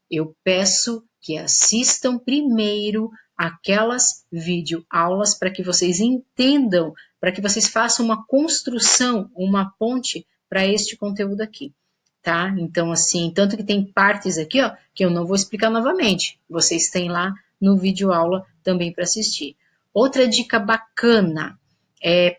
eu peço que assistam primeiro aquelas videoaulas para que vocês entendam, para que vocês façam uma construção, uma ponte para este conteúdo aqui, tá? Então, assim, tanto que tem partes aqui, ó, que eu não vou explicar novamente. Vocês têm lá no videoaula também para assistir. Outra dica bacana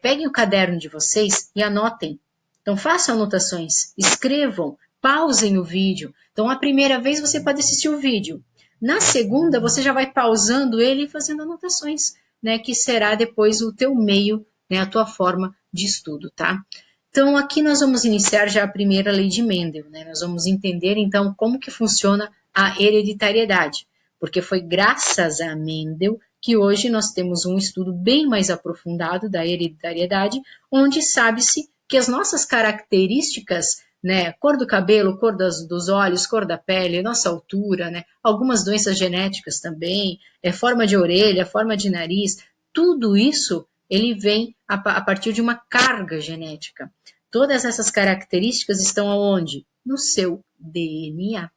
peguem o caderno de vocês e anotem. Então, façam anotações, escrevam, pausem o vídeo. Então, a primeira vez você pode assistir o vídeo. Na segunda, você já vai pausando ele e fazendo anotações, né? Que será depois o teu meio, né? A tua forma de estudo, tá? Então, aqui nós vamos iniciar já a primeira lei de Mendel, né? Nós vamos entender, então, como que funciona a hereditariedade, porque foi graças a Mendel que hoje nós temos um estudo bem mais aprofundado da hereditariedade, onde sabe-se que as nossas características, né, cor do cabelo, cor dos olhos, cor da pele, nossa altura, né, algumas doenças genéticas também, forma de orelha, forma de nariz, tudo isso ele vem a partir de uma carga genética. Todas essas características estão aonde? No seu DNA.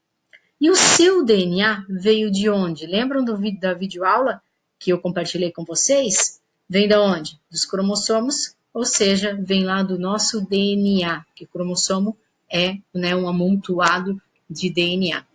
E o seu DNA veio de onde? Lembram da videoaula que eu compartilhei com vocês? Vem de onde? Dos cromossomos, ou seja, vem lá do nosso DNA, que o cromossomo é, né, um amontoado de DNA.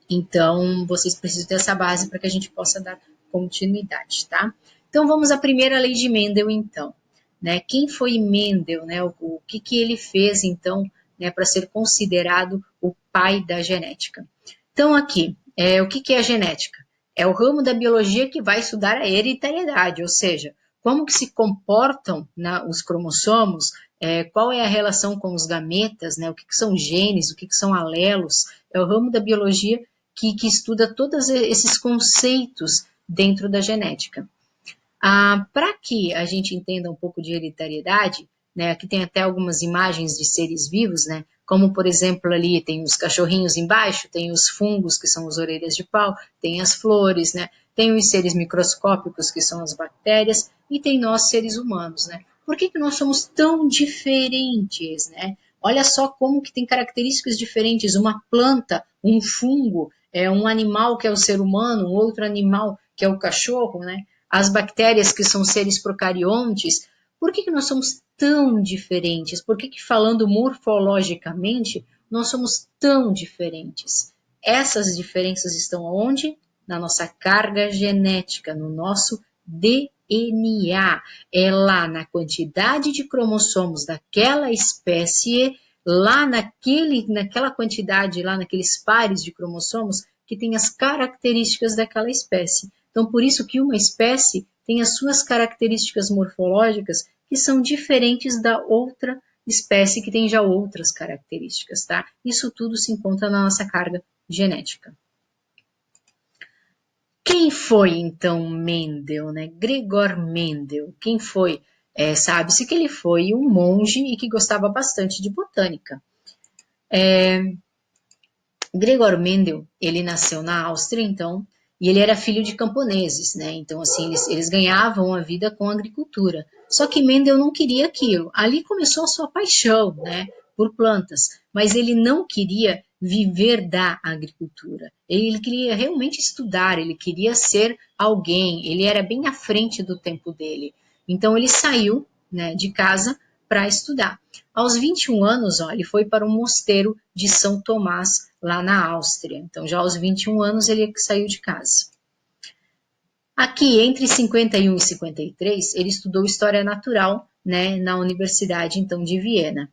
Então, vocês precisam ter essa base para que a gente possa dar continuidade, tá? Então, vamos à primeira lei de Mendel, então. Né? Quem foi Mendel, né? O que ele fez, então, né, para ser considerado o pai da genética? Então, aqui, o que é a genética? É o ramo da biologia que vai estudar a hereditariedade, ou seja, como que se comportam, né, os cromossomos, qual é a relação com os gametas, né, o que são genes, o que são alelos, é o ramo da biologia que estuda todos esses conceitos dentro da genética. Para que a gente entenda um pouco de hereditariedade, né, aqui tem até algumas imagens de seres vivos, né, como, por exemplo, ali tem os cachorrinhos embaixo, tem os fungos, que são as orelhas de pau, tem as flores, né, tem os seres microscópicos, que são as bactérias, e tem nós, seres humanos, né. Por que nós somos tão diferentes, né? Olha só como que tem características diferentes, uma planta, um fungo, um animal que é o ser humano, um outro animal que é o cachorro, né? As bactérias que são seres procariontes, por que nós somos tão diferentes? Por que falando morfologicamente, nós somos tão diferentes? Essas diferenças estão onde? Na nossa carga genética, no nosso DNA. É lá na quantidade de cromossomos daquela espécie, lá naquela quantidade, lá naqueles pares de cromossomos, que tem as características daquela espécie. Então, por isso que uma espécie tem as suas características morfológicas que são diferentes da outra espécie que tem já outras características, tá? Isso tudo se encontra na nossa carga genética. Quem foi, então, Mendel, né? Gregor Mendel. Quem foi? Sabe-se que ele foi um monge e que gostava bastante de botânica. Gregor Mendel, ele nasceu na Áustria, então, e ele era filho de camponeses, né? Então, assim, eles ganhavam a vida com a agricultura. Só que Mendel não queria aquilo. Ali começou a sua paixão, né, por plantas, mas ele não queria viver da agricultura. Ele queria realmente estudar, ele queria ser alguém, ele era bem à frente do tempo dele. Então, ele saiu, né, de casa para estudar. Aos 21 anos, ó, ele foi para o mosteiro de São Tomás, lá na Áustria. Então, já aos 21 anos, ele saiu de casa. Aqui, entre 51 e 53, ele estudou História Natural, né, na Universidade, então, de Viena.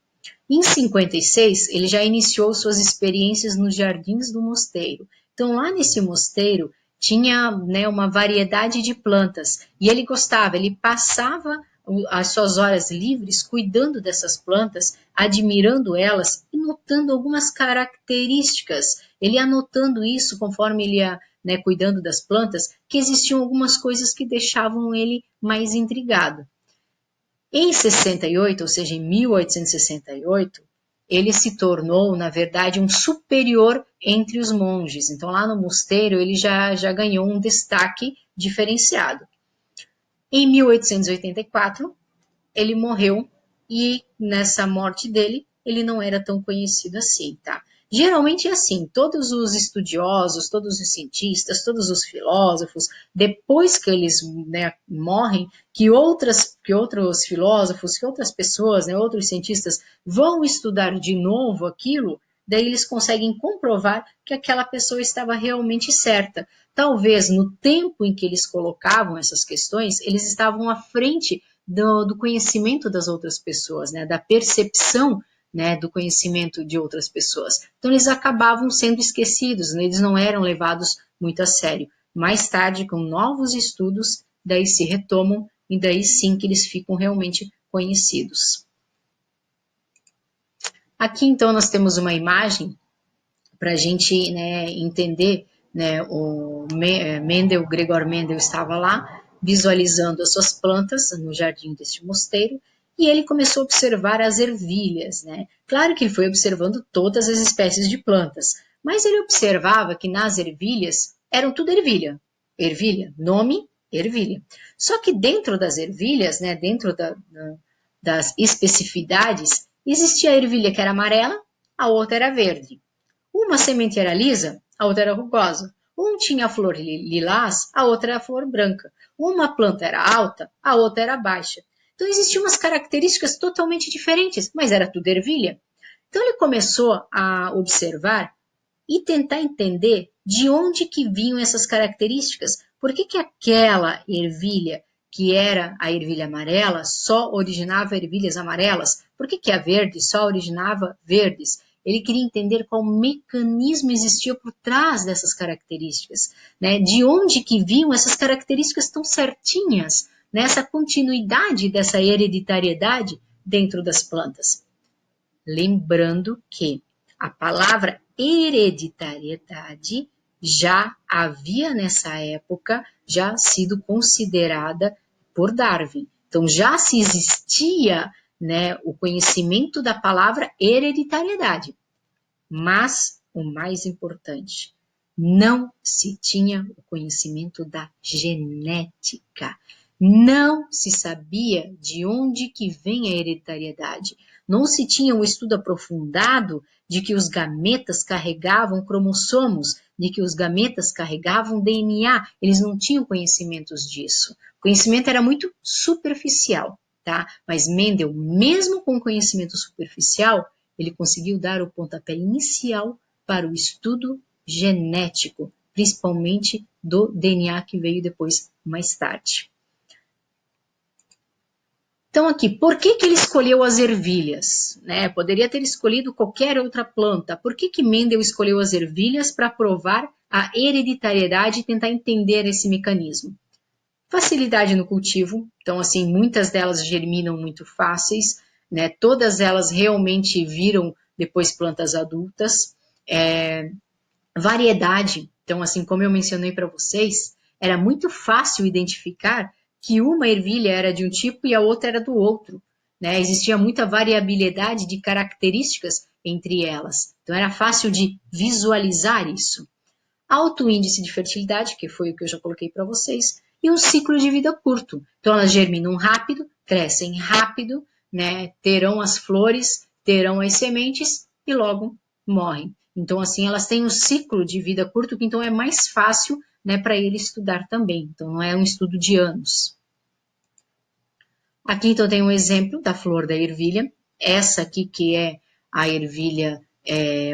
Em 56, ele já iniciou suas experiências nos jardins do mosteiro. Então, lá nesse mosteiro, tinha, né, uma variedade de plantas, e ele gostava, ele passava as suas horas livres cuidando dessas plantas, admirando elas e notando algumas características. Ele anotando isso conforme ele ia, né, cuidando das plantas, que existiam algumas coisas que deixavam ele mais intrigado. Em 68, ou seja, em 1868, ele se tornou, na verdade, um superior entre os monges. Então, lá no mosteiro, ele já ganhou um destaque diferenciado. Em 1884, ele morreu e nessa morte dele, ele não era tão conhecido assim, tá? Geralmente é assim, todos os estudiosos, todos os cientistas, todos os filósofos, depois que eles, né, morrem, que outros filósofos, que outras pessoas, né, outros cientistas vão estudar de novo aquilo, daí eles conseguem comprovar que aquela pessoa estava realmente certa. Talvez no tempo em que eles colocavam essas questões, eles estavam à frente do conhecimento das outras pessoas, né, da percepção, né, do conhecimento de outras pessoas. Então eles acabavam sendo esquecidos, né, eles não eram levados muito a sério. Mais tarde, com novos estudos, daí se retomam e daí sim que eles ficam realmente conhecidos. Aqui então nós temos uma imagem para a gente, né, entender, né, Gregor Mendel estava lá visualizando as suas plantas no jardim deste mosteiro e ele começou a observar as ervilhas, né? Claro que ele foi observando todas as espécies de plantas, mas ele observava que nas ervilhas eram tudo ervilha, ervilha, nome ervilha. Só que dentro das ervilhas, né, dentro das especificidades, existia a ervilha que era amarela, a outra era verde. Uma semente era lisa, a outra era rugosa. Um tinha a flor lilás, a outra era a flor branca. Uma planta era alta, a outra era baixa. Então existiam umas características totalmente diferentes, mas era tudo ervilha. Então ele começou a observar e tentar entender de onde que vinham essas características. Por que que aquela ervilha, que era a ervilha amarela, só originava ervilhas amarelas? Por que que a verde só originava verdes? Ele queria entender qual mecanismo existia por trás dessas características, né? De onde que vinham essas características tão certinhas, nessa continuidade dessa hereditariedade dentro das plantas. Lembrando que a palavra hereditariedade já havia nessa época já sido considerada por Darwin. Então já se existia, né, o conhecimento da palavra hereditariedade. Mas o mais importante, não se tinha o conhecimento da genética. Não se sabia de onde que vem a hereditariedade. Não se tinha um estudo aprofundado de que os gametas carregavam cromossomos, de que os gametas carregavam DNA. Eles não tinham conhecimentos disso. O conhecimento era muito superficial, tá? Mas Mendel, mesmo com conhecimento superficial, ele conseguiu dar o pontapé inicial para o estudo genético, principalmente do DNA que veio depois, mais tarde. Então aqui, por que que ele escolheu as ervilhas? Né? Poderia ter escolhido qualquer outra planta. Por que que Mendel escolheu as ervilhas para provar a hereditariedade e tentar entender esse mecanismo? Facilidade no cultivo, então assim, muitas delas germinam muito fáceis, né? Todas elas realmente viram depois plantas adultas. Variedade, então assim, como eu mencionei para vocês, era muito fácil identificar que uma ervilha era de um tipo e a outra era do outro, né? Existia muita variabilidade de características entre elas, então era fácil de visualizar isso. Alto índice de fertilidade, que foi o que eu já coloquei para vocês, e um ciclo de vida curto. Então elas germinam rápido, crescem rápido, né? Terão as flores, terão as sementes e logo morrem. Então assim elas têm um ciclo de vida curto, que então é mais fácil, né, para ele estudar também. Então não é um estudo de anos. Aqui então tem um exemplo da flor da ervilha. Essa aqui que é a ervilha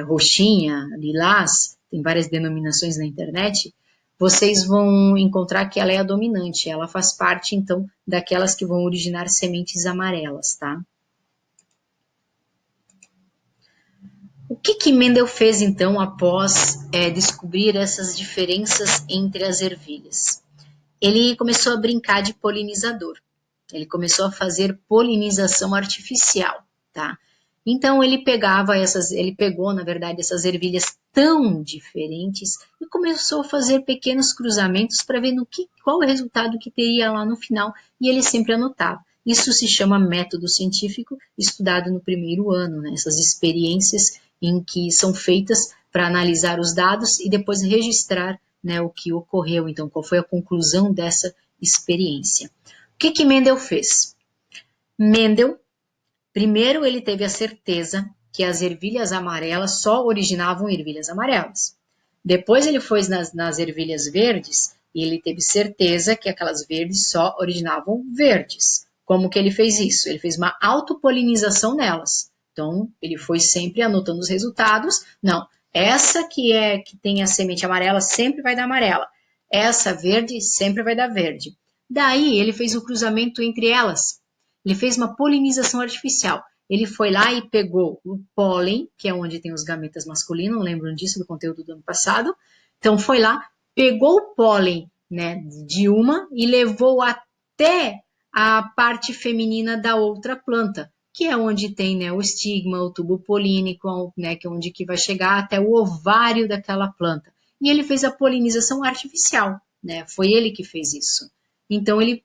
roxinha, lilás, tem várias denominações na internet, vocês vão encontrar que ela é a dominante, ela faz parte, então, daquelas que vão originar sementes amarelas, tá? O que que Mendel fez, então, após descobrir essas diferenças entre as ervilhas? Ele começou a brincar de polinizador, ele começou a fazer polinização artificial, tá? Então ele pegou, na verdade, essas ervilhas tão diferentes e começou a fazer pequenos cruzamentos para ver qual o resultado que teria lá no final, e ele sempre anotava. Isso se chama método científico, estudado no primeiro ano, né? Essas experiências em que são feitas para analisar os dados e depois registrar, né, o que ocorreu. Então, qual foi a conclusão dessa experiência? O que Mendel fez? Mendel, primeiro ele teve a certeza que as ervilhas amarelas só originavam ervilhas amarelas. Depois ele foi nas ervilhas verdes e ele teve certeza que aquelas verdes só originavam verdes. Como que ele fez isso? Ele fez uma autopolinização nelas. Então, ele foi sempre anotando os resultados. Não, essa que tem a semente amarela sempre vai dar amarela. Essa verde sempre vai dar verde. Daí, ele fez o cruzamento entre elas. Ele fez uma polinização artificial. Ele foi lá e pegou o pólen, que é onde tem os gametas masculinos, lembram disso do conteúdo do ano passado? Então, foi lá, pegou o pólen, né, de uma e levou até a parte feminina da outra planta, que é onde tem, né, o estigma, o tubo polínico, né, que é onde que vai chegar até o ovário daquela planta. E ele fez a polinização artificial, né? Foi ele que fez isso. Então ele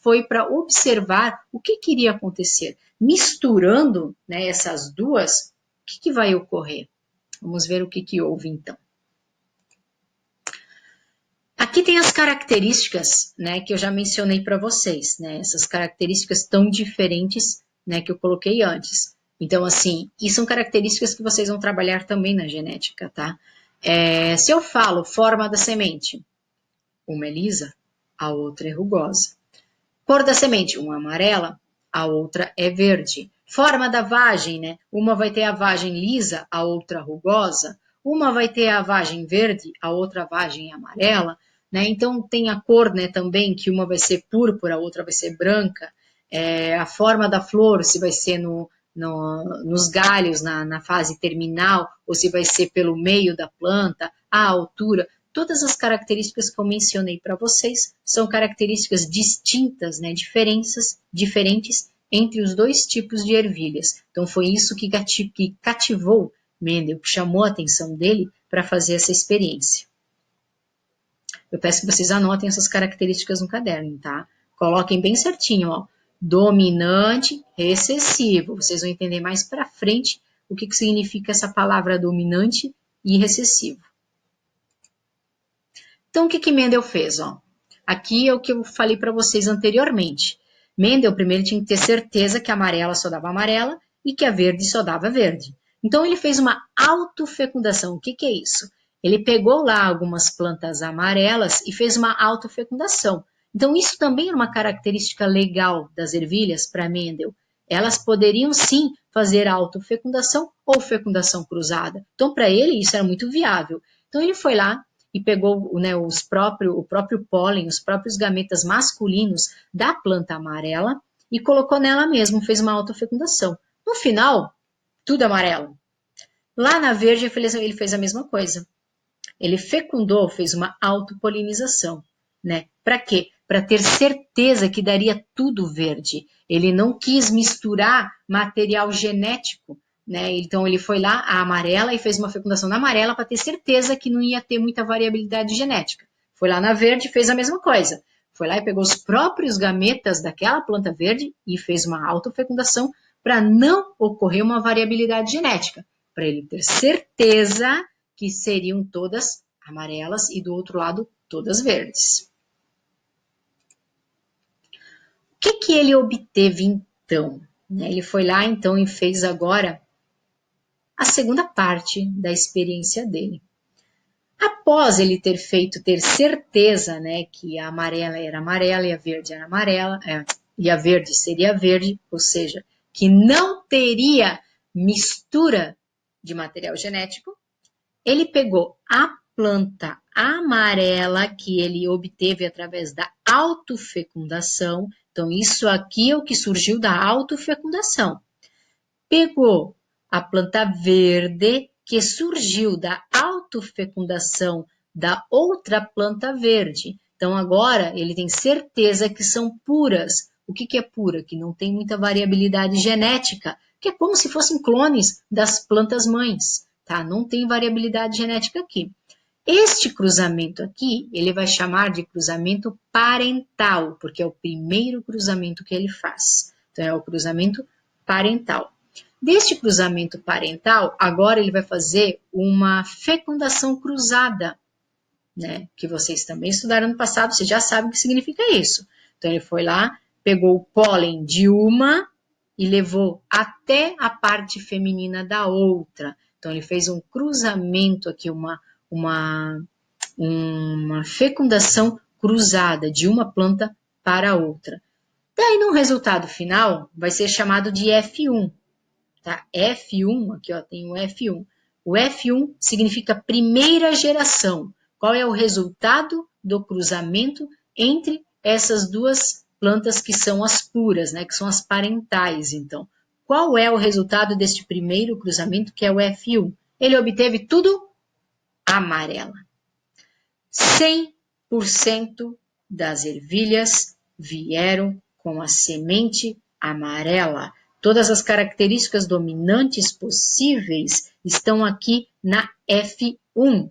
foi para observar o que iria acontecer. Misturando, né, essas duas, o que vai ocorrer? Vamos ver o que houve então. Aqui tem as características, né, que eu já mencionei para vocês, né, essas características tão diferentes, né, que eu coloquei antes. Então, assim, e são características que vocês vão trabalhar também na genética, tá? Se eu falo forma da semente, uma é lisa, a outra é rugosa. Cor da semente, uma amarela, a outra é verde. Forma da vagem, né? Uma vai ter a vagem lisa, a outra rugosa. Uma vai ter a vagem verde, a outra vagem amarela, né? Então tem a cor, né, também, que uma vai ser púrpura, a outra vai ser branca. A forma da flor, se vai ser nos galhos, na fase terminal, ou se vai ser pelo meio da planta, a altura. Todas as características que eu mencionei para vocês são características distintas, né, diferentes entre os dois tipos de ervilhas. Então foi isso que cativou Mendel, que chamou a atenção dele para fazer essa experiência. Eu peço que vocês anotem essas características no caderno, tá? Coloquem bem certinho, ó. Dominante, recessivo. Vocês vão entender mais para frente o que significa essa palavra dominante e recessivo. Então, o que Mendel fez? Ó? Aqui é o que eu falei para vocês anteriormente. Mendel primeiro tinha que ter certeza que a amarela só dava amarela e que a verde só dava verde. Então, ele fez uma autofecundação. O que é isso? Ele pegou lá algumas plantas amarelas e fez uma autofecundação. Então, isso também é uma característica legal das ervilhas para Mendel. Elas poderiam sim fazer autofecundação ou fecundação cruzada. Então, para ele, isso era muito viável. Então, ele foi lá e pegou, né, o próprio pólen, os próprios gametas masculinos da planta amarela e colocou nela mesmo, fez uma autofecundação. No final, tudo amarelo. Lá na verde, ele fez a mesma coisa. Ele fecundou, fez uma autopolinização, né? Para quê? Para ter certeza que daria tudo verde. Ele não quis misturar material genético, né? Então ele foi lá, a amarela, e fez uma fecundação na amarela para ter certeza que não ia ter muita variabilidade genética. Foi lá na verde e fez a mesma coisa. Foi lá e pegou os próprios gametas daquela planta verde e fez uma autofecundação para não ocorrer uma variabilidade genética, para ele ter certeza que seriam todas amarelas e do outro lado todas verdes. O que ele obteve então? Ele foi lá então e fez agora a segunda parte da experiência dele. Após ele ter certeza, né, que a amarela era amarela e a verde era amarela, e a verde seria verde, ou seja, que não teria mistura de material genético, ele pegou a planta amarela que ele obteve através da autofecundação. Então, isso aqui é o que surgiu da autofecundação. Pegou a planta verde que surgiu da autofecundação da outra planta verde. Então, agora ele tem certeza que são puras. O que é pura? Que não tem muita variabilidade genética, que é como se fossem clones das plantas mães. Tá? Não tem variabilidade genética aqui. Este cruzamento aqui, ele vai chamar de cruzamento parental, porque é o primeiro cruzamento que ele faz. Então, é o cruzamento parental. Deste cruzamento parental, agora ele vai fazer uma fecundação cruzada, né? Que vocês também estudaram no passado, vocês já sabem o que significa isso. Então, ele foi lá, pegou o pólen de uma e levou até a parte feminina da outra. Então, ele fez um cruzamento aqui, uma fecundação cruzada de uma planta para outra. Daí, no resultado final, vai ser chamado de F1. Tá? F1, aqui ó, tem o F1. O F1 significa primeira geração. Qual é o resultado do cruzamento entre essas duas plantas que são as puras, né? Que são as parentais, então. Qual é o resultado deste primeiro cruzamento, que é o F1? Ele obteve tudo amarela. 100% das ervilhas vieram com a semente amarela. Todas as características dominantes possíveis estão aqui na F1.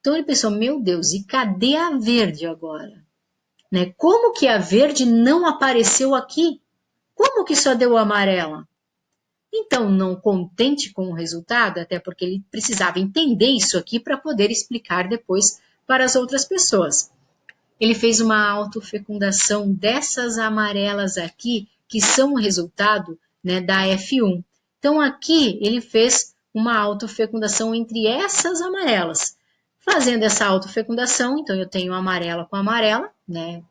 Então ele pensou, meu Deus, e cadê a verde agora? Né? Como que a verde não apareceu aqui? Como que só deu amarela? Então, não contente com o resultado, até porque ele precisava entender isso aqui para poder explicar depois para as outras pessoas. Ele fez uma autofecundação dessas amarelas aqui, que são o resultado, né, da F1. Então, aqui ele fez uma autofecundação entre essas amarelas. Fazendo essa autofecundação, então eu tenho amarela com amarela, né,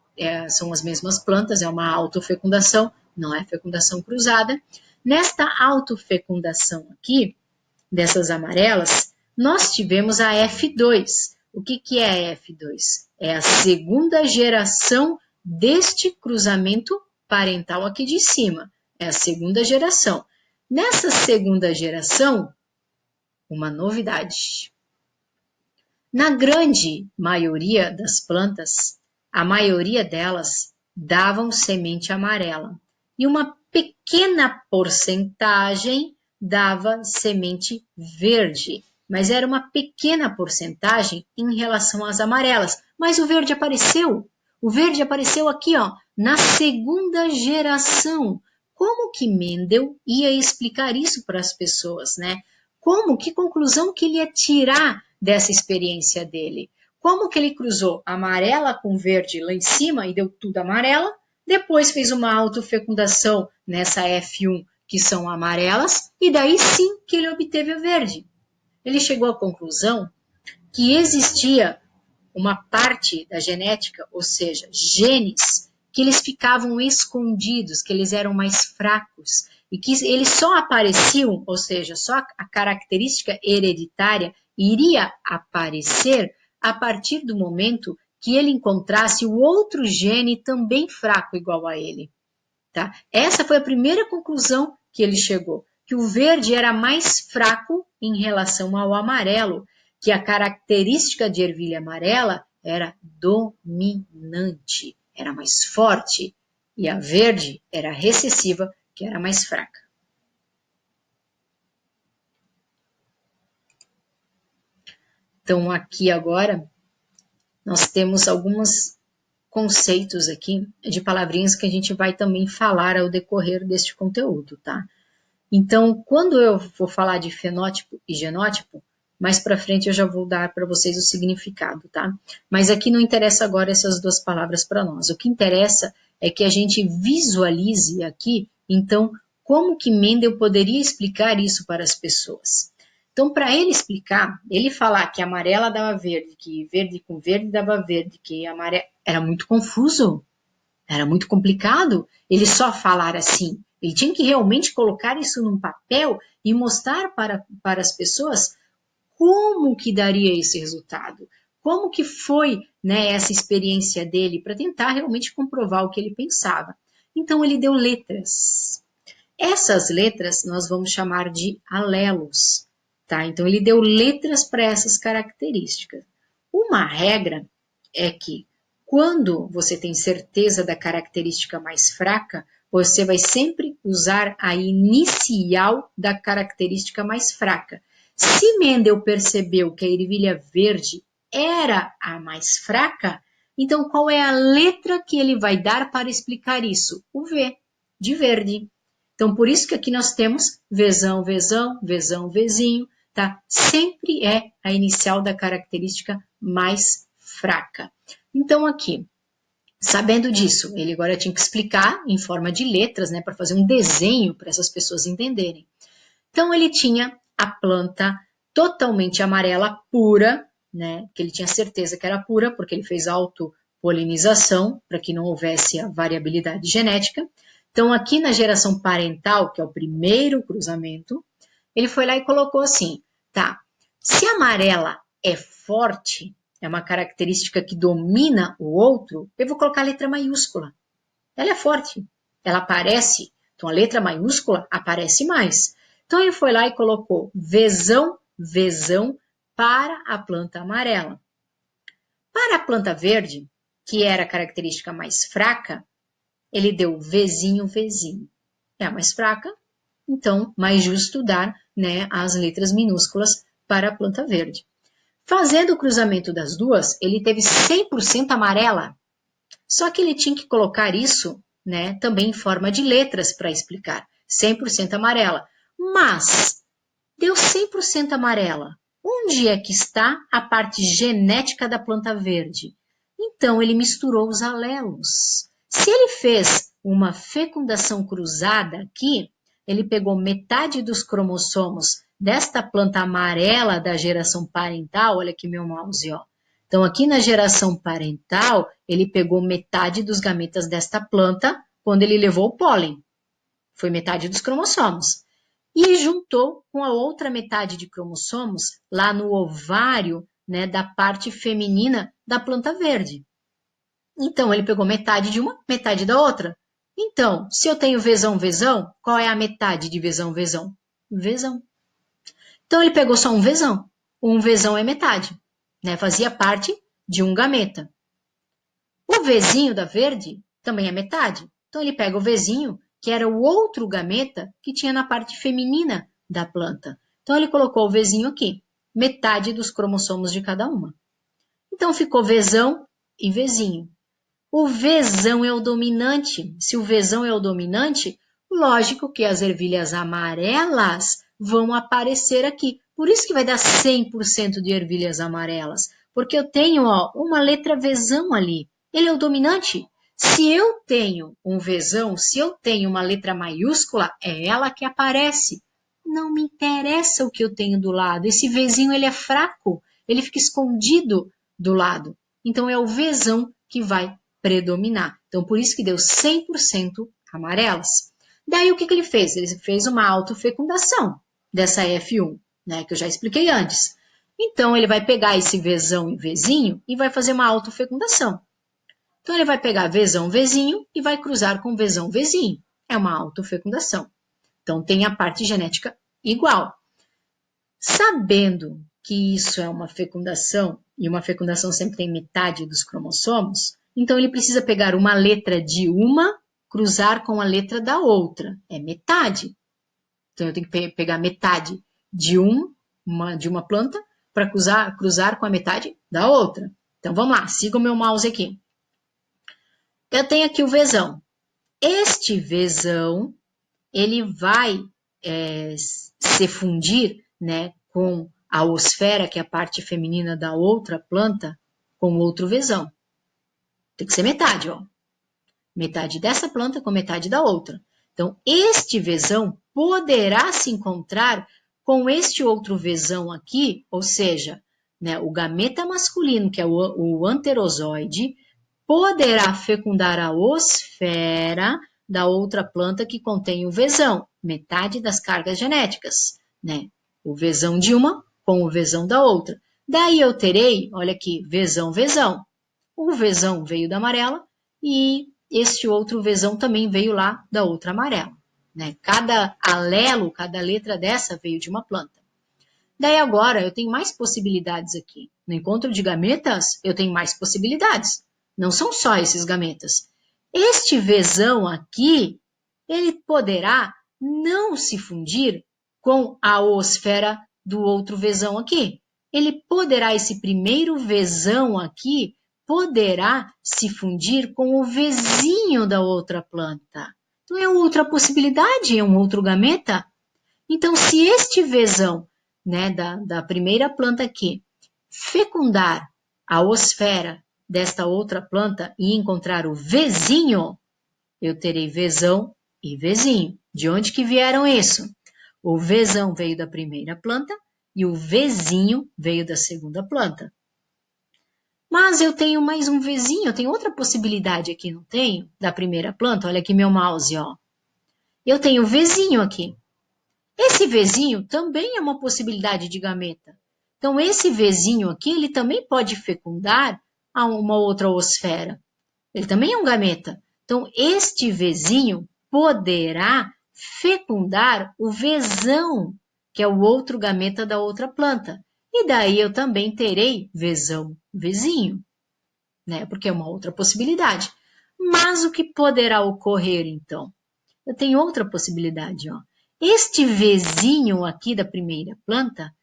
são as mesmas plantas, é uma autofecundação, não é fecundação cruzada. Nesta autofecundação aqui, dessas amarelas, nós tivemos a F2. O que é a F2? É a segunda geração deste cruzamento parental aqui de cima. É a segunda geração. Nessa segunda geração, uma novidade. Na grande maioria das plantas, a maioria delas davam semente amarela. E uma pequena porcentagem dava semente verde, mas era uma pequena porcentagem em relação às amarelas. Mas o verde apareceu. O verde apareceu aqui, ó, na segunda geração. Como que Mendel ia explicar isso para as pessoas, né? Como? Que conclusão que ele ia tirar dessa experiência dele? Como que ele cruzou amarela com verde lá em cima e deu tudo amarela? Depois fez uma autofecundação nessa F1, que são amarelas, e daí sim que ele obteve a verde. Ele chegou à conclusão que existia uma parte da genética, ou seja, genes, que eles ficavam escondidos, que eles eram mais fracos, e que eles só apareciam, ou seja, só a característica hereditária iria aparecer a partir do momento que ele encontrasse o outro gene também fraco igual a ele. Tá? Essa foi a primeira conclusão que ele chegou, que o verde era mais fraco em relação ao amarelo, que a característica de ervilha amarela era dominante, era mais forte, e a verde era recessiva, que era mais fraca. Então, aqui agora, nós temos alguns conceitos aqui de palavrinhas que a gente vai também falar ao decorrer deste conteúdo, tá? Então, quando eu vou falar de fenótipo e genótipo, mais para frente eu já vou dar para vocês o significado, tá? Mas aqui não interessa agora essas duas palavras para nós. O que interessa é que a gente visualize aqui, então, como que Mendel poderia explicar isso para as pessoas. Então, para ele explicar, ele falar que amarela dava verde, que verde com verde dava verde, que amarela... Era muito confuso, era muito complicado ele só falar assim. Ele tinha que realmente colocar isso num papel e mostrar para as pessoas como que daria esse resultado. Como que foi, né, essa experiência dele para tentar realmente comprovar o que ele pensava. Então, ele deu letras. Essas letras nós vamos chamar de alelos. Tá? Então, ele deu letras para essas características. Uma regra é que quando você tem certeza da característica mais fraca, você vai sempre usar a inicial da característica mais fraca. Se Mendel percebeu que a ervilha verde era a mais fraca, então qual é a letra que ele vai dar para explicar isso? O V, de verde. Então, por isso que aqui nós temos Vzão, Vzão, Vzão, Vzinho, tá? Sempre é a inicial da característica mais fraca. Então, aqui, Sabendo disso, ele agora tinha que explicar em forma de letras, né, para fazer um desenho para essas pessoas entenderem. Então ele tinha a planta totalmente amarela pura, né, que ele tinha certeza que era pura, porque ele fez autopolinização para que não houvesse a variabilidade genética. Então aqui na geração parental, que é o primeiro cruzamento, ele foi lá e colocou assim, tá, se a amarela é forte, é uma característica que domina o outro, eu vou colocar a letra maiúscula. Ela é forte, ela aparece, então a letra maiúscula aparece mais. Então ele foi lá e colocou Vzão, Vzão para a planta amarela. Para a planta verde, que era a característica mais fraca, ele deu Vzinho, Vzinho. É a mais fraca, então mais justo dar, né, as letras minúsculas para a planta verde. Fazendo o cruzamento das duas, ele teve 100% amarela. Só que ele tinha que colocar isso, né, também em forma de letras para explicar. 100% amarela. Mas deu 100% amarela. Onde é que está a parte genética da planta verde? Então ele misturou os alelos. Se ele fez uma fecundação cruzada aqui, ele pegou metade dos cromossomos desta planta amarela da geração parental, olha aqui meu mouse, ó. Então aqui na geração parental, ele pegou metade dos gametas desta planta quando ele levou o pólen. Foi metade dos cromossomos. E juntou com a outra metade de cromossomos lá no ovário, né, da parte feminina da planta verde. Então, ele pegou metade de uma, metade da outra. Então, se eu tenho Vzão, Vzão, qual é a metade de Vzão, Vzão? Vzão. Então, ele pegou só um Vzão. Um Vzão é metade, né? Fazia parte de um gameta. O Vzinho da verde também é metade. Então, ele pega o Vzinho, que era o outro gameta que tinha na parte feminina da planta. Então, ele colocou o Vzinho aqui, metade dos cromossomos de cada uma. Então, ficou Vzão e Vzinho. O Vzão é o dominante. Se o Vzão é o dominante, lógico que as ervilhas amarelas vão aparecer aqui. Por isso que vai dar 100% de ervilhas amarelas. Porque eu tenho, ó, uma letra Vzão ali. Ele é o dominante. Se eu tenho um Vzão, se eu tenho uma letra maiúscula, é ela que aparece. Não me interessa o que eu tenho do lado. Esse Vzinho, ele é fraco. Ele fica escondido do lado. Então, é o Vzão que vai predominar. Então, por isso que deu 100% amarelas. Daí, o que ele fez? Ele fez uma autofecundação dessa F1, né, que eu já expliquei antes. Então, ele vai pegar esse Vzão e Vzinho e vai fazer uma autofecundação. Então, ele vai pegar Vzão, Vzinho e vai cruzar com Vzão, Vzinho. É uma autofecundação. Então, tem a parte genética igual. Sabendo que isso é uma fecundação, e uma fecundação sempre tem metade dos cromossomos, então ele precisa pegar uma letra de uma, cruzar com a letra da outra. É metade. Então eu tenho que pegar metade de uma planta para cruzar com a metade da outra. Então vamos lá, siga o meu mouse aqui. Eu tenho aqui o Vzão. Este Vzão, ele vai se fundir, né, com a osfera, que é a parte feminina da outra planta, com outro Vzão. Tem que ser metade, ó. Metade dessa planta com metade da outra. Então, este Vzão poderá se encontrar com este outro Vzão aqui, ou seja, né, o gameta masculino, que é o anterozoide, poderá fecundar a osfera da outra planta que contém o Vzão, metade das cargas genéticas, né? O Vzão de uma com o Vzão da outra. Daí eu terei, olha aqui, Vzão, Vzão. O Vzão veio da amarela e este outro Vzão também veio lá da outra amarela, né? Cada alelo, cada letra dessa veio de uma planta. Daí agora eu tenho mais possibilidades aqui. No encontro de gametas, eu tenho mais possibilidades. Não são só esses gametas. Este Vzão aqui, ele poderá não se fundir com a oosfera do outro Vzão aqui. Ele poderá, esse primeiro Vzão aqui, poderá se fundir com o Vzinho da outra planta. Então é outra possibilidade, é um outro gameta. Então, se este Vzão, né, da primeira planta aqui, fecundar a osfera desta outra planta e encontrar o Vzinho, eu terei Vzão e Vzinho. De onde que vieram isso? O Vzão veio da primeira planta e o Vzinho veio da segunda planta. Mas eu tenho mais um Vzinho, eu tenho outra possibilidade aqui, não tenho? Da primeira planta, olha aqui meu mouse, ó. Eu tenho o Vzinho aqui. Esse Vzinho também é uma possibilidade de gameta. Então, esse Vzinho aqui, ele também pode fecundar a uma outra osfera. Ele também é um gameta. Então, este Vzinho poderá fecundar o Vzão, que é o outro gameta da outra planta. E daí eu também terei Vzão, Vzinho, né? Porque é uma outra possibilidade. Mas o que poderá ocorrer, então? Eu tenho outra possibilidade, ó. Este Vzinho aqui da primeira planta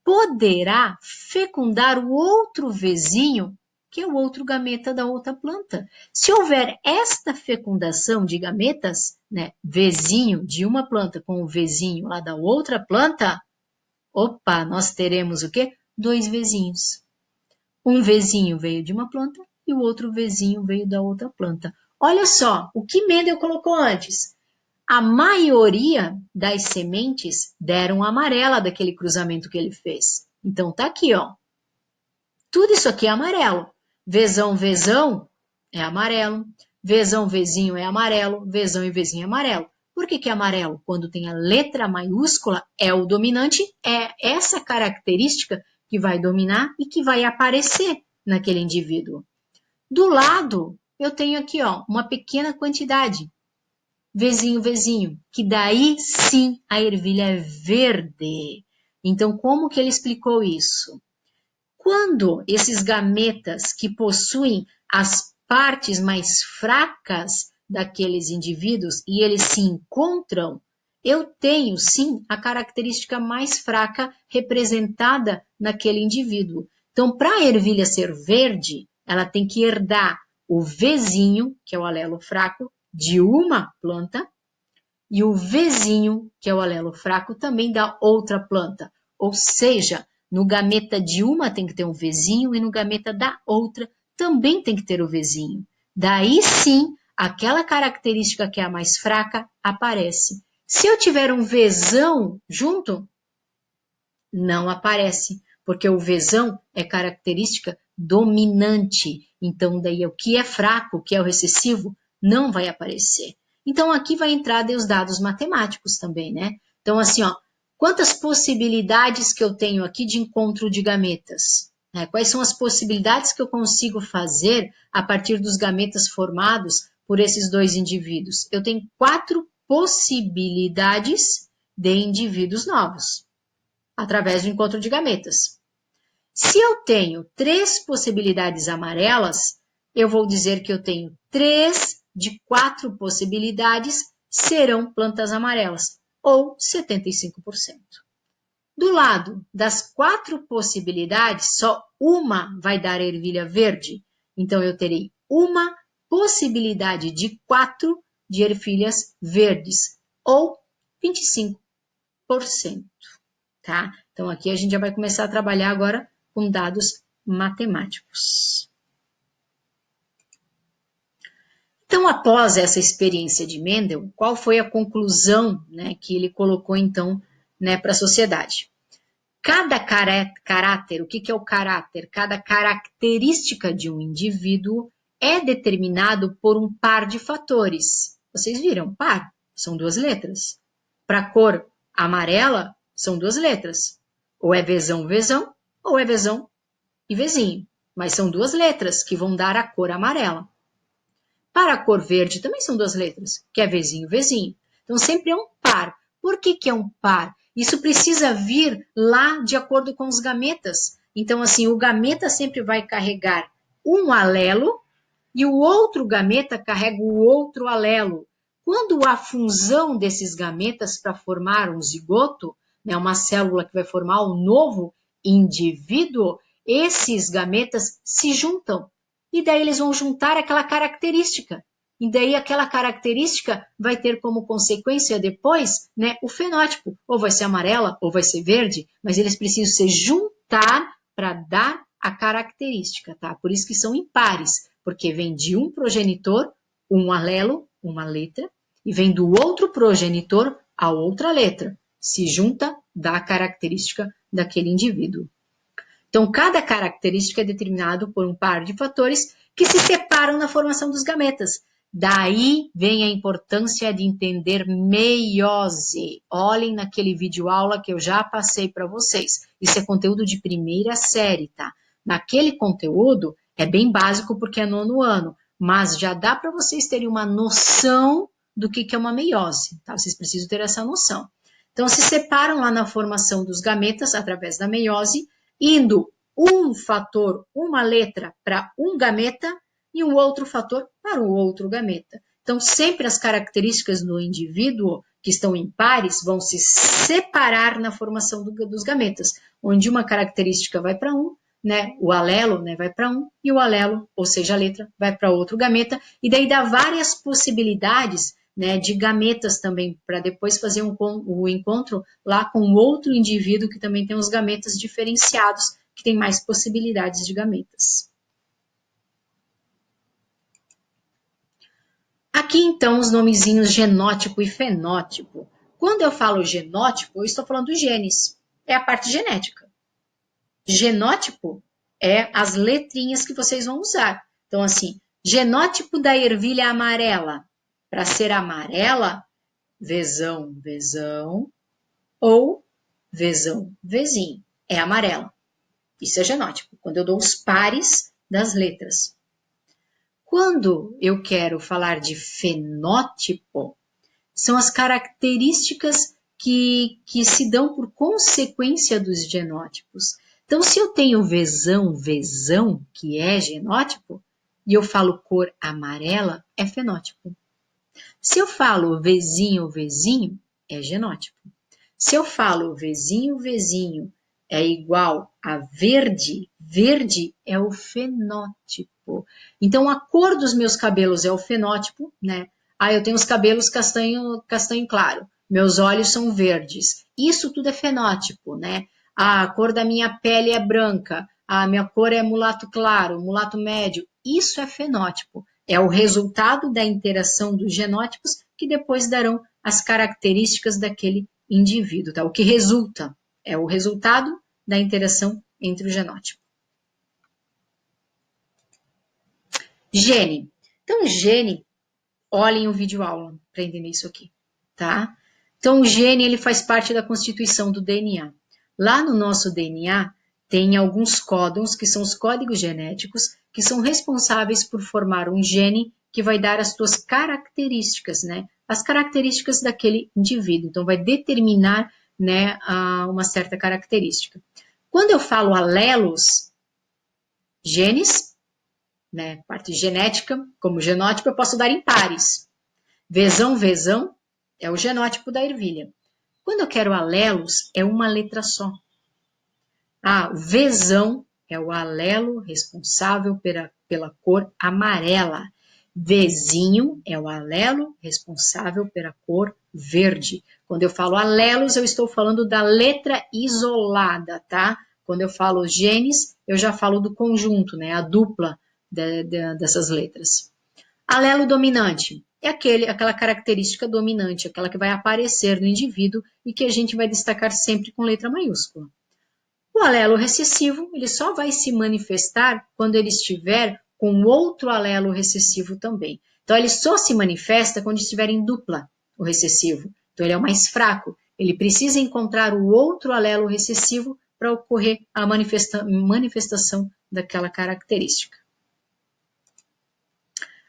poderá fecundar o outro Vzinho, que é o outro gameta da outra planta. Se houver esta fecundação de gametas, né, Vzinho de uma planta com o Vzinho lá da outra planta, opa, nós teremos o quê? Dois Vzinhos. Um Vzinho veio de uma planta e o outro Vzinho veio da outra planta. Olha só, o que Mendel colocou antes. A maioria das sementes deram amarela daquele cruzamento que ele fez. Então tá aqui, ó. Tudo isso aqui é amarelo. Vzão, Vzão é amarelo. Vzão, Vzinho é amarelo. Vzão e Vzinho é amarelo. Por que é amarelo? Quando tem a letra maiúscula, é o dominante, é essa característica que vai dominar e que vai aparecer naquele indivíduo. Do lado, eu tenho aqui, ó, uma pequena quantidade. Vzinho, Vzinho, que daí sim a ervilha é verde. Então, como que ele explicou isso? Quando esses gametas que possuem as partes mais fracas daqueles indivíduos e eles se encontram, eu tenho sim a característica mais fraca representada naquele indivíduo. Então, para a ervilha ser verde, ela tem que herdar o Vzinho, que é o alelo fraco, de uma planta, e o Vzinho, que é o alelo fraco, também da outra planta. Ou seja, no gameta de uma tem que ter um Vzinho e no gameta da outra também tem que ter o Vzinho. Daí sim, aquela característica que é a mais fraca aparece. Se eu tiver um Vzão junto, não aparece, porque o Vzão é característica dominante. Então, daí o que é fraco, o que é o recessivo, não vai aparecer. Então, aqui vai entrar os dados matemáticos também, né? Então, assim, ó, quantas possibilidades que eu tenho aqui de encontro de gametas? Né? Quais são as possibilidades que eu consigo fazer a partir dos gametas formados por esses dois indivíduos? Eu tenho 4 possibilidades de indivíduos novos através do encontro de gametas. Se eu tenho 3 possibilidades amarelas, eu vou dizer que eu tenho 3 de 4 possibilidades serão plantas amarelas, ou 75%. Do lado das 4 possibilidades, só uma vai dar ervilha verde. Então, eu terei uma possibilidade de 4 de ervilhas verdes, ou 25%. Tá? Então, aqui a gente já vai começar a trabalhar agora com dados matemáticos. Então, após essa experiência de Mendel, qual foi a conclusão, né, que ele colocou, então, né, para a sociedade? Cada caráter, o que é o caráter? Cada característica de um indivíduo é determinado por um par de fatores. Vocês viram? Par, são 2 letras. Para a cor amarela, são 2 letras. Ou é Vzão, Vzão, ou é Vzão e Vzinho. Mas são 2 letras que vão dar a cor amarela. Para a cor verde também são 2 letras, que é Vzinho, Vzinho. Então sempre é um par. Por que é um par? Isso precisa vir lá de acordo com os gametas. Então, assim, o gameta sempre vai carregar um alelo e o outro gameta carrega o outro alelo. Quando há fusão desses gametas para formar um zigoto, né, uma célula que vai formar um novo indivíduo, esses gametas se juntam. E daí eles vão juntar aquela característica. E daí aquela característica vai ter como consequência depois, né, o fenótipo. Ou vai ser amarela, ou vai ser verde, mas eles precisam se juntar para dar a característica, tá? Por isso que são impares, porque vem de um progenitor, um alelo, uma letra, e vem do outro progenitor, a outra letra. Se junta, dá a característica daquele indivíduo. Então, cada característica é determinado por um par de fatores que se separam na formação dos gametas. Daí vem a importância de entender meiose. Olhem naquele vídeo aula que eu já passei para vocês. Isso é conteúdo de primeira série, tá? Naquele conteúdo é bem básico porque é nono ano, mas já dá para vocês terem uma noção do que é uma meiose, tá? Vocês precisam ter essa noção. Então, se separam lá na formação dos gametas através da meiose, indo um fator, uma letra para um gameta e um outro fator para o outro gameta. Então, sempre as características do indivíduo que estão em pares vão se separar na formação dos gametas, onde uma característica vai para um, né, o alelo, né, vai para um, e o alelo, ou seja, a letra, vai para outro gameta, e daí dá várias possibilidades, né, de gametas também, para depois fazer o encontro lá com outro indivíduo que também tem os gametas diferenciados, que tem mais possibilidades de gametas. Aqui, então, os nomezinhos genótipo e fenótipo. Quando eu falo genótipo, eu estou falando dos genes. É a parte genética. Genótipo é as letrinhas que vocês vão usar. Então, assim, genótipo da ervilha amarela. Para ser amarela, Vzão, Vzão, ou Vzão, Vzinho. É amarela. Isso é genótipo, quando eu dou os pares das letras. Quando eu quero falar de fenótipo, são as características que se dão por consequência dos genótipos. Então, se eu tenho Vzão, Vzão, que é genótipo, e eu falo cor amarela, é fenótipo. Se eu falo Vzinho, Vzinho, é genótipo. Se eu falo Vzinho, Vzinho é igual a verde, verde é o fenótipo. Então, a cor dos meus cabelos é o fenótipo, né? Ah, eu tenho os cabelos castanho, castanho claro. Meus olhos são verdes. Isso tudo é fenótipo, né? Ah, a cor da minha pele é branca. A minha cor é mulato claro, mulato médio. Isso é fenótipo. É o resultado da interação dos genótipos que depois darão as características daquele indivíduo, tá? O que resulta é o resultado da interação entre o genótipo. Gene. Então, gene, olhem o vídeo aula para entender isso aqui, tá? Então, o gene, ele faz parte da constituição do DNA. Lá no nosso DNA, tem alguns códons, que são os códigos genéticos, que são responsáveis por formar um gene que vai dar as suas características, né? As características daquele indivíduo. Então, vai determinar, né, uma certa característica. Quando eu falo alelos, genes, né, parte genética, como genótipo, eu posso dar em pares. Vzão, Vzão é o genótipo da ervilha. Quando eu quero alelos, é uma letra só. O Vzão é o alelo responsável pela cor amarela. Vzinho é o alelo responsável pela cor verde. Quando eu falo alelos, eu estou falando da letra isolada, tá? Quando eu falo genes, eu já falo do conjunto, né? A dupla dessas letras. Alelo dominante é aquela característica dominante, aquela que vai aparecer no indivíduo e que a gente vai destacar sempre com letra maiúscula. O alelo recessivo, ele só vai se manifestar quando ele estiver com outro alelo recessivo também. Então, ele só se manifesta quando estiver em dupla, o recessivo. Então, ele é o mais fraco. Ele precisa encontrar o outro alelo recessivo para ocorrer a manifestação daquela característica.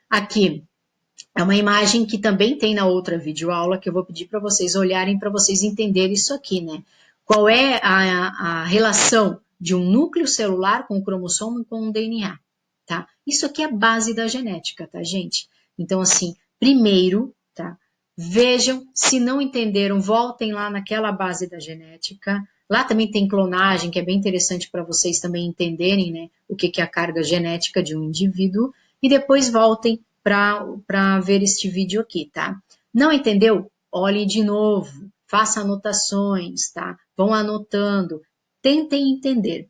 Aqui é uma imagem que também tem na outra videoaula, que eu vou pedir para vocês olharem, para vocês entenderem isso aqui, né? Qual é a relação de um núcleo celular com o cromossomo e com o DNA, tá? Isso aqui é a base da genética, tá, gente? Então, assim, primeiro, tá? Vejam, se não entenderam, voltem lá naquela base da genética. Lá também tem clonagem, que é bem interessante para vocês também entenderem, né? O que é a carga genética de um indivíduo. E depois voltem para ver este vídeo aqui, tá? Não entendeu? Olhe de novo, faça anotações, tá? Vão anotando, tentem entender.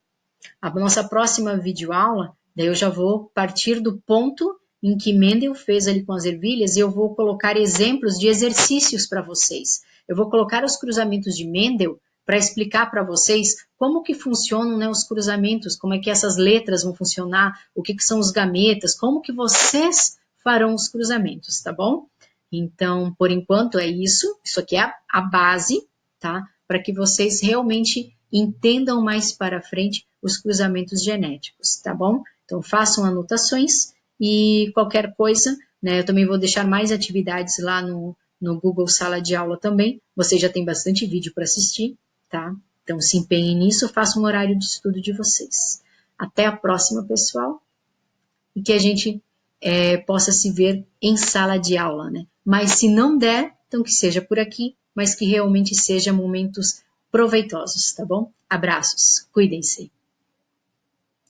A nossa próxima videoaula, daí eu já vou partir do ponto em que Mendel fez ali com as ervilhas e eu vou colocar exemplos de exercícios para vocês. Eu vou colocar os cruzamentos de Mendel para explicar para vocês como que funcionam, né, os cruzamentos, como é que essas letras vão funcionar, o que são os gametas, como que vocês farão os cruzamentos, tá bom? Então, por enquanto é isso. Isso aqui é a base, tá? Para que vocês realmente entendam mais para frente os cruzamentos genéticos, tá bom? Então, façam anotações e qualquer coisa, né? Eu também vou deixar mais atividades lá no Google Sala de Aula também. Você já tem bastante vídeo para assistir, tá? Então, se empenhem nisso, façam um horário de estudo de vocês. Até a próxima, pessoal, e que a gente possa se ver em sala de aula, né? Mas se não der, então que seja por aqui, mas que realmente seja momentos proveitosos, tá bom? Abraços, cuidem-se.